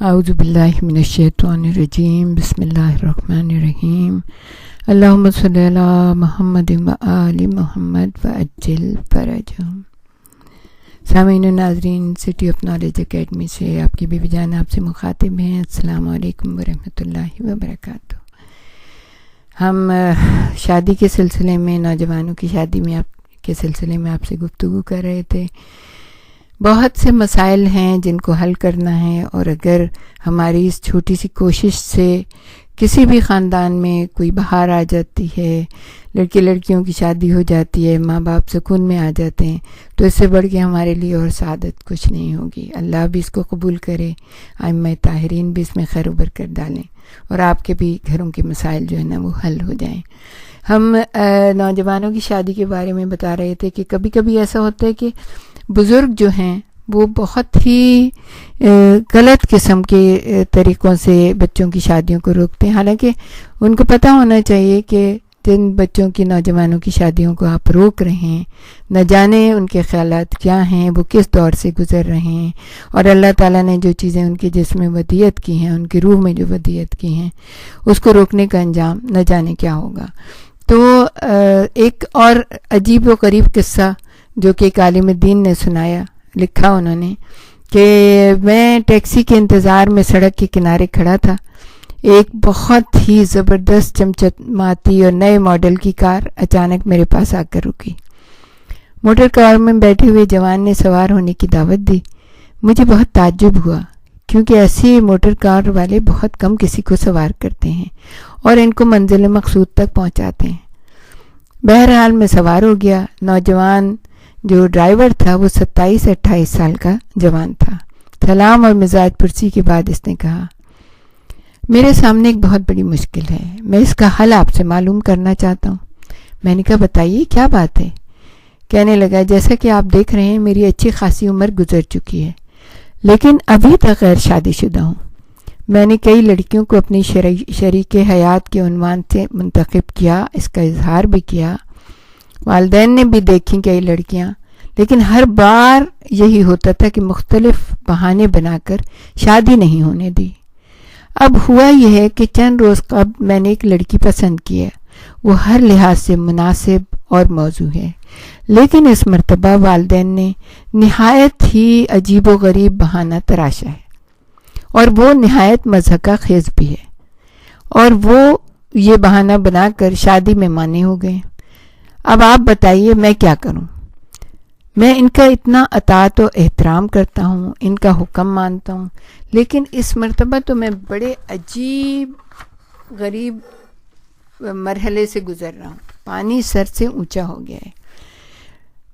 اعوذ باللہ من الشیطان الرجیم، بسم اللہ الرحمن الرحیم، اللہم صلی علی محمد و آل محمد وعجل فرجہم۔ سامعین و ناظرین، سٹی آف نالج اکیڈمی سے آپ کی بیوی جان آپ سے مخاطب ہیں۔ السلام علیکم ورحمۃ اللہ وبرکاتہ۔ ہم شادی کے سلسلے میں، نوجوانوں کی شادی میں کے سلسلے میں آپ سے گفتگو کر رہے تھے۔ بہت سے مسائل ہیں جن کو حل کرنا ہے، اور اگر ہماری اس چھوٹی سی کوشش سے کسی بھی خاندان میں کوئی بہار آ جاتی ہے، لڑکیوں کی شادی ہو جاتی ہے، ماں باپ سکون میں آ جاتے ہیں، تو اس سے بڑھ کے ہمارے لیے اور سعادت کچھ نہیں ہوگی۔ اللہ بھی اس کو قبول کرے، ائمہ طاہرین بھی اس میں خیر و برکت ڈالیں، اور آپ کے بھی گھروں کے مسائل جو ہے نا وہ حل ہو جائیں۔ ہم نوجوانوں کی شادی کے بارے میں بتا رہے تھے کہ کبھی کبھی ایسا ہوتا ہے کہ بزرگ جو ہیں وہ بہت ہی غلط قسم کے طریقوں سے بچوں کی شادیوں کو روکتے ہیں، حالانکہ ان کو پتہ ہونا چاہیے کہ جن بچوں کی، نوجوانوں کی شادیوں کو آپ روک رہے ہیں، نہ جانے ان کے خیالات کیا ہیں، وہ کس دور سے گزر رہے ہیں، اور اللہ تعالیٰ نے جو چیزیں ان کے جسم میں ودیعت کی ہیں، ان کے روح میں جو ودیعت کی ہیں، اس کو روکنے کا انجام نہ جانے کیا ہوگا۔ تو ایک اور عجیب و غریب قصہ جو کہ ایک عالم دین نے سنایا، لکھا انہوں نے کہ میں ٹیکسی کے انتظار میں سڑک کے کنارے کھڑا تھا، ایک بہت ہی زبردست چمچماتی اور نئے ماڈل کی کار اچانک میرے پاس آ کر رکی۔ موٹر کار میں بیٹھے ہوئے جوان نے سوار ہونے کی دعوت دی۔ مجھے بہت تعجب ہوا، کیونکہ ایسے موٹر کار والے بہت کم کسی کو سوار کرتے ہیں اور ان کو منزل مقصود تک پہنچاتے ہیں۔ بہرحال میں سوار ہو گیا۔ نوجوان جو ڈرائیور تھا وہ 27-28 سال کا جوان تھا۔ سلام اور مزاج پرسی کے بعد اس نے کہا، میرے سامنے ایک بہت بڑی مشکل ہے، میں اس کا حل آپ سے معلوم کرنا چاہتا ہوں۔ میں نے کہا بتائیے کیا بات ہے؟ کہنے لگا، جیسا کہ آپ دیکھ رہے ہیں میری اچھی خاصی عمر گزر چکی ہے، لیکن ابھی تک غیر شادی شدہ ہوں۔ میں نے کئی لڑکیوں کو اپنی شریک حیات کے عنوان سے منتخب کیا، اس کا اظہار بھی کیا، والدین نے بھی دیکھی کئی لڑکیاں، لیکن ہر بار یہی ہوتا تھا کہ مختلف بہانے بنا کر شادی نہیں ہونے دی۔ اب ہوا یہ ہے کہ چند روز قبل میں نے ایک لڑکی پسند کی ہے، وہ ہر لحاظ سے مناسب اور موزوں ہے، لیکن اس مرتبہ والدین نے نہایت ہی عجیب و غریب بہانہ تراشا ہے، اور وہ نہایت مضحکہ خیز بھی ہے، اور وہ یہ بہانہ بنا کر شادی میں مانے ہو گئے۔ اب آپ بتائیے میں کیا کروں؟ میں ان کا اتنا اطاعت و احترام کرتا ہوں، ان کا حکم مانتا ہوں، لیکن اس مرتبہ تو میں بڑے عجیب غریب مرحلے سے گزر رہا ہوں، پانی سر سے اونچا ہو گیا ہے۔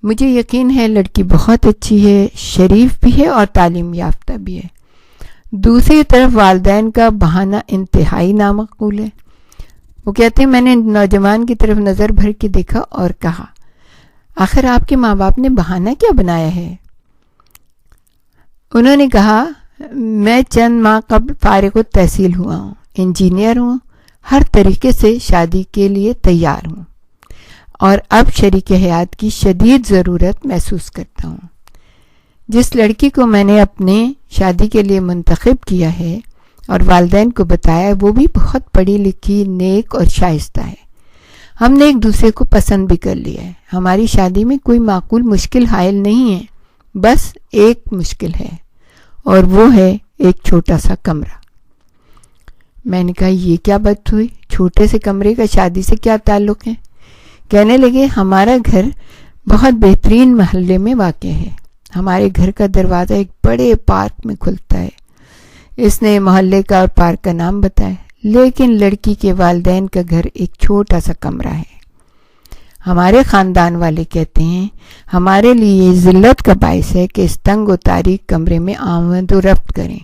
مجھے یقین ہے لڑکی بہت اچھی ہے، شریف بھی ہے اور تعلیم یافتہ بھی ہے۔ دوسری طرف والدین کا بہانہ انتہائی نامقبول ہے۔ وہ کہتے ہیں، میں نے نوجوان کی طرف نظر بھر کے دیکھا اور کہا، آخر آپ کے ماں باپ نے بہانہ کیا بنایا ہے؟ انہوں نے کہا، میں چند ماہ قبل فارغ التحصیل ہوا ہوں، انجینئر ہوں، ہر طریقے سے شادی کے لیے تیار ہوں، اور اب شریک حیات کی شدید ضرورت محسوس کرتا ہوں۔ جس لڑکی کو میں نے اپنے شادی کے لیے منتخب کیا ہے اور والدین کو بتایا، وہ بھی بہت پڑھی لکھی، نیک اور شائستہ ہے۔ ہم نے ایک دوسرے کو پسند بھی کر لیا ہے۔ ہماری شادی میں کوئی معقول مشکل حائل نہیں ہے، بس ایک مشکل ہے، اور وہ ہے ایک چھوٹا سا کمرہ۔ میں نے کہا، یہ کیا بات ہوئی؟ چھوٹے سے کمرے کا شادی سے کیا تعلق ہے؟ کہنے لگے، ہمارا گھر بہت بہترین محلے میں واقع ہے، ہمارے گھر کا دروازہ ایک بڑے پارک میں کھلتا ہے۔ اس نے محلے کا اور پارک کا نام بتایا، لیکن لڑکی کے والدین کا گھر ایک چھوٹا سا کمرہ ہے۔ ہمارے خاندان والے کہتے ہیں، ہمارے لیے یہ ذلت کا باعث ہے کہ اس تنگ و تاریک کمرے میں آمد و رفت کریں،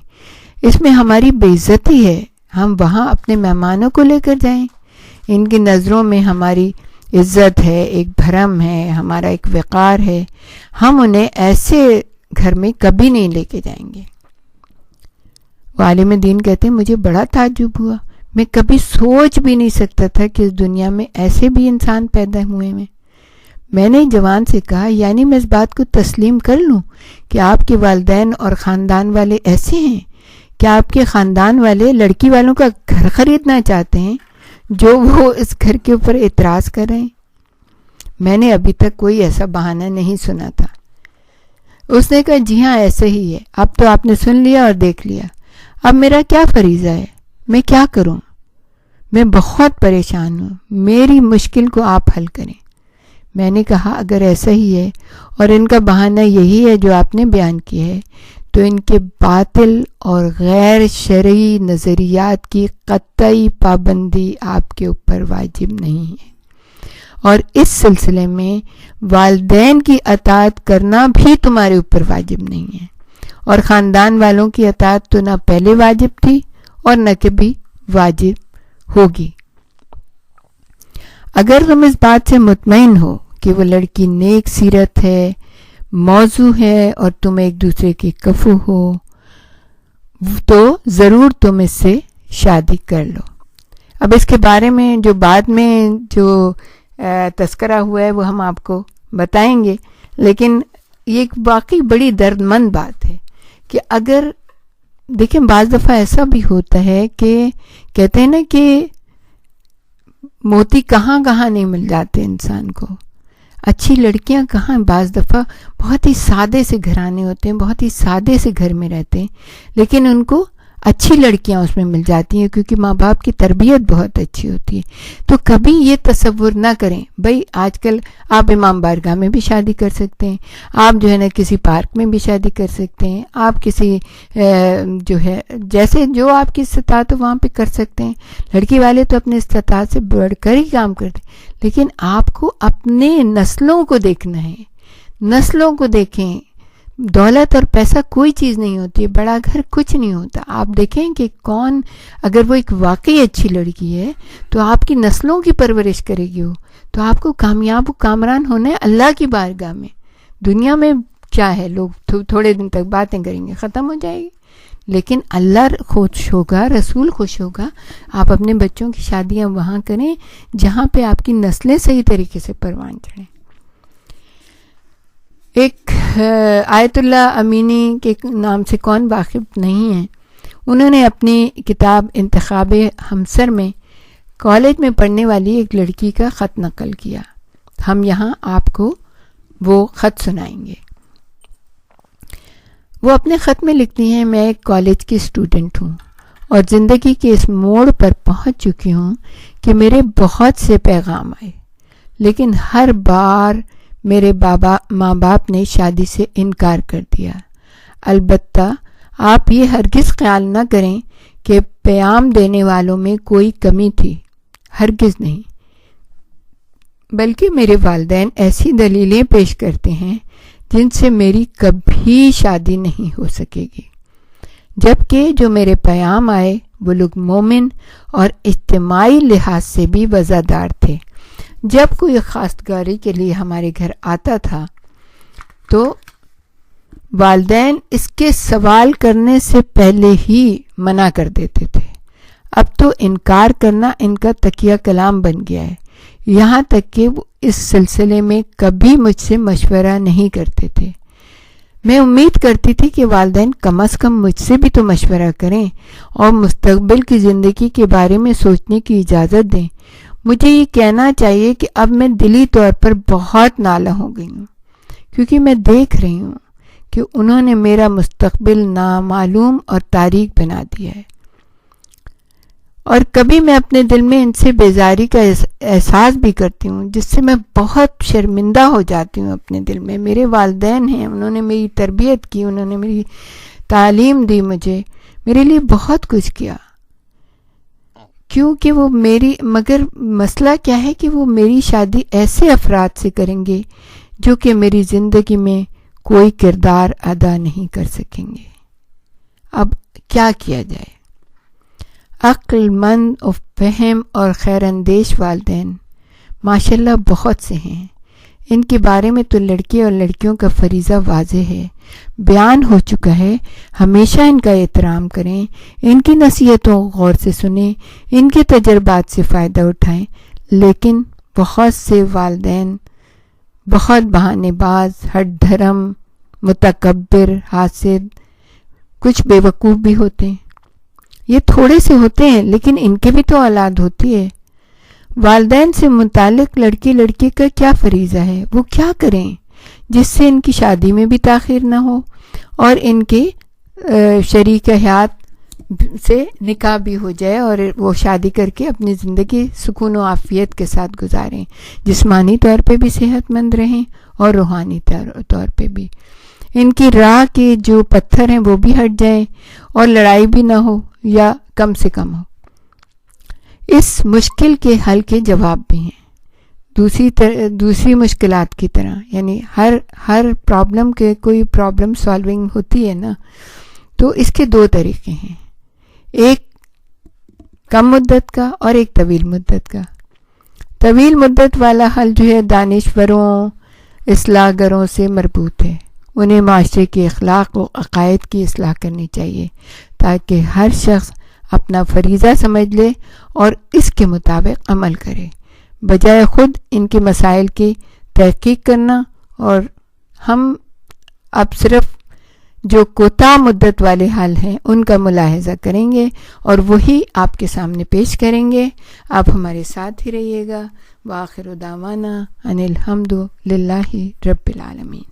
اس میں ہماری بے عزتی ہے، ہم وہاں اپنے مہمانوں کو لے کر جائیں، ان کی نظروں میں ہماری عزت ہے، ایک بھرم ہے، ہمارا ایک وقار ہے، ہم انہیں ایسے گھر میں کبھی نہیں لے کے جائیں گے۔ عالم دین کہتے ہیں، مجھے بڑا تعجب ہوا، میں کبھی سوچ بھی نہیں سکتا تھا کہ اس دنیا میں ایسے بھی انسان پیدا ہوئے ہیں۔ میں نے جوان سے کہا یعنی میں اس بات کو تسلیم کر لوں کہ آپ کے والدین اور خاندان والے ایسے ہیں؟ کیا آپ کے خاندان والے لڑکی والوں کا گھر خریدنا چاہتے ہیں جو وہ اس گھر کے اوپر اعتراض کر رہے ہیں؟ میں نے ابھی تک کوئی ایسا بہانہ نہیں سنا تھا۔ اس نے کہا جی ہاں ایسے ہی ہے، اب تو آپ نے سن لیا اور دیکھ لیا، اب میرا کیا فریضہ ہے، میں کیا کروں؟ میں بہت پریشان ہوں، میری مشکل کو آپ حل کریں۔ میں نے کہا اگر ایسا ہی ہے اور ان کا بہانہ یہی ہے جو آپ نے بیان کیا ہے تو ان کے باطل اور غیر شرعی نظریات کی قطعی پابندی آپ کے اوپر واجب نہیں ہے، اور اس سلسلے میں والدین کی اطاعت کرنا بھی تمہارے اوپر واجب نہیں ہے، اور خاندان والوں کی اطاعت تو نہ پہلے واجب تھی اور نہ کبھی واجب ہوگی۔ اگر تم اس بات سے مطمئن ہو کہ وہ لڑکی نیک سیرت ہے، موضوع ہے اور تم ایک دوسرے کے کفو ہو تو ضرور تم اس سے شادی کر لو۔ اب اس کے بارے میں جو بعد میں جو تذکرہ ہوا ہے وہ ہم آپ کو بتائیں گے، لیکن یہ ایک واقعی بڑی درد مند بات ہے کہ اگر دیکھیں بعض دفعہ ایسا بھی ہوتا ہے کہ کہتے ہیں نا کہ موتی کہاں کہاں نہیں مل جاتے انسان کو، اچھی لڑکیاں کہاں، بعض دفعہ بہت ہی سادے سے گھرانے ہوتے ہیں، بہت ہی سادے سے گھر میں رہتے ہیں، لیکن ان کو اچھی لڑکیاں اس میں مل جاتی ہیں کیونکہ ماں باپ کی تربیت بہت اچھی ہوتی ہے۔ تو کبھی یہ تصور نہ کریں، بھائی آج کل آپ امام بارگاہ میں بھی شادی کر سکتے ہیں، آپ جو ہے نا کسی پارک میں بھی شادی کر سکتے ہیں، آپ کسی جو ہے جیسے جو آپ کی استطاعت ہو وہاں پہ کر سکتے ہیں۔ لڑکی والے تو اپنے استطاعت سے بڑھ کر ہی کام کرتے ہیں، لیکن آپ کو اپنے نسلوں کو دیکھنا ہے، نسلوں کو دیکھیں۔ دولت اور پیسہ کوئی چیز نہیں ہوتی ہے، بڑا گھر کچھ نہیں ہوتا۔ آپ دیکھیں کہ کون، اگر وہ ایک واقعی اچھی لڑکی ہے تو آپ کی نسلوں کی پرورش کرے گی وہ، تو آپ کو کامیاب و کامران ہونا ہے اللہ کی بارگاہ میں۔ دنیا میں کیا ہے، لوگ تھوڑے دن تک باتیں کریں گے، ختم ہو جائے گی، لیکن اللہ خوش ہوگا، رسول خوش ہوگا۔ آپ اپنے بچوں کی شادیاں وہاں کریں جہاں پہ آپ کی نسلیں صحیح طریقے سے پروان چڑھیں۔ ایک آیت اللہ امینی کے نام سے کون واقف نہیں ہے، انہوں نے اپنی کتاب انتخاب ہمسر میں کالج میں پڑھنے والی ایک لڑکی کا خط نقل کیا۔ ہم یہاں آپ کو وہ خط سنائیں گے۔ وہ اپنے خط میں لکھتی ہیں میں ایک کالج کی اسٹوڈنٹ ہوں اور زندگی کے اس موڑ پر پہنچ چکی ہوں کہ میرے بہت سے پیغام آئے، لیکن ہر بار میرے ماں باپ نے شادی سے انکار کر دیا۔ البتہ آپ یہ ہرگز خیال نہ کریں کہ پیام دینے والوں میں کوئی کمی تھی، ہرگز نہیں، بلکہ میرے والدین ایسی دلیلیں پیش کرتے ہیں جن سے میری کبھی شادی نہیں ہو سکے گی، جبکہ جو میرے پیام آئے وہ لوگ مومن اور اجتماعی لحاظ سے بھی وزادار تھے۔ جب کوئی خواستگاری کے لیے ہمارے گھر آتا تھا تو والدین اس کے سوال کرنے سے پہلے ہی منع کر دیتے تھے۔ اب تو انکار کرنا ان کا تکیہ کلام بن گیا ہے، یہاں تک کہ وہ اس سلسلے میں کبھی مجھ سے مشورہ نہیں کرتے تھے۔ میں امید کرتی تھی کہ والدین کم از کم مجھ سے بھی تو مشورہ کریں اور مستقبل کی زندگی کے بارے میں سوچنے کی اجازت دیں۔ مجھے یہ کہنا چاہیے کہ اب میں دلی طور پر بہت نالاں ہو گئی ہوں، کیونکہ میں دیکھ رہی ہوں کہ انہوں نے میرا مستقبل نامعلوم اور تاریک بنا دیا ہے، اور کبھی میں اپنے دل میں ان سے بیزاری کا احساس بھی کرتی ہوں، جس سے میں بہت شرمندہ ہو جاتی ہوں اپنے دل میں۔ میرے والدین ہیں، انہوں نے میری تربیت کی، انہوں نے میری تعلیم دی، مجھے میرے لیے بہت کچھ کیا، کیونکہ وہ مگر مسئلہ کیا ہے کہ وہ میری شادی ایسے افراد سے کریں گے جو کہ میری زندگی میں کوئی کردار ادا نہیں کر سکیں گے۔ اب کیا کیا جائے؟ عقل مند و فہم اور خیر اندیش والدین ماشاءاللہ بہت سے ہیں، ان کے بارے میں تو لڑکے اور لڑکیوں کا فریضہ واضح ہے، بیان ہو چکا ہے۔ ہمیشہ ان کا احترام کریں، ان کی نصیحتوں کو غور سے سنیں، ان کے تجربات سے فائدہ اٹھائیں، لیکن بہت سے والدین بہت بہانے باز، ہٹ دھرم، متکبر، حاسد، کچھ بے وقوف بھی ہوتے ہیں. یہ تھوڑے سے ہوتے ہیں لیکن ان کے بھی تو اولاد ہوتی ہے. والدین سے متعلق لڑکی کا کیا فریضہ ہے، وہ کیا کریں جس سے ان کی شادی میں بھی تاخیر نہ ہو اور ان کے شریک حیات سے نکاح بھی ہو جائے اور وہ شادی کر کے اپنی زندگی سکون و عافیت کے ساتھ گزاریں، جسمانی طور پہ بھی صحت مند رہیں اور روحانی طور پہ بھی. ان کی راہ کے جو پتھر ہیں وہ بھی ہٹ جائیں اور لڑائی بھی نہ ہو یا کم سے کم ہو. اس مشکل کے حل کے جواب بھی ہیں دوسری مشکلات کی طرح. یعنی ہر پرابلم کے کوئی پرابلم سالونگ ہوتی ہے نا، تو اس کے دو طریقے ہیں، ایک کم مدت کا اور ایک طویل مدت کا. طویل مدت والا حل جو ہے دانشوروں، اصلاح گروں سے مربوط ہے. انہیں معاشرے کے اخلاق و عقائد کی اصلاح کرنی چاہیے تاکہ ہر شخص اپنا فریضہ سمجھ لے اور اس کے مطابق عمل کرے، بجائے خود ان کے مسائل کی تحقیق کرنا. اور ہم اب صرف جو کوتاہ مدت والے حل ہیں ان کا ملاحظہ کریں گے اور وہی آپ کے سامنے پیش کریں گے. آپ ہمارے ساتھ ہی رہیے گا. وآخر دعوانا ان الحمد للہ رب العالمین.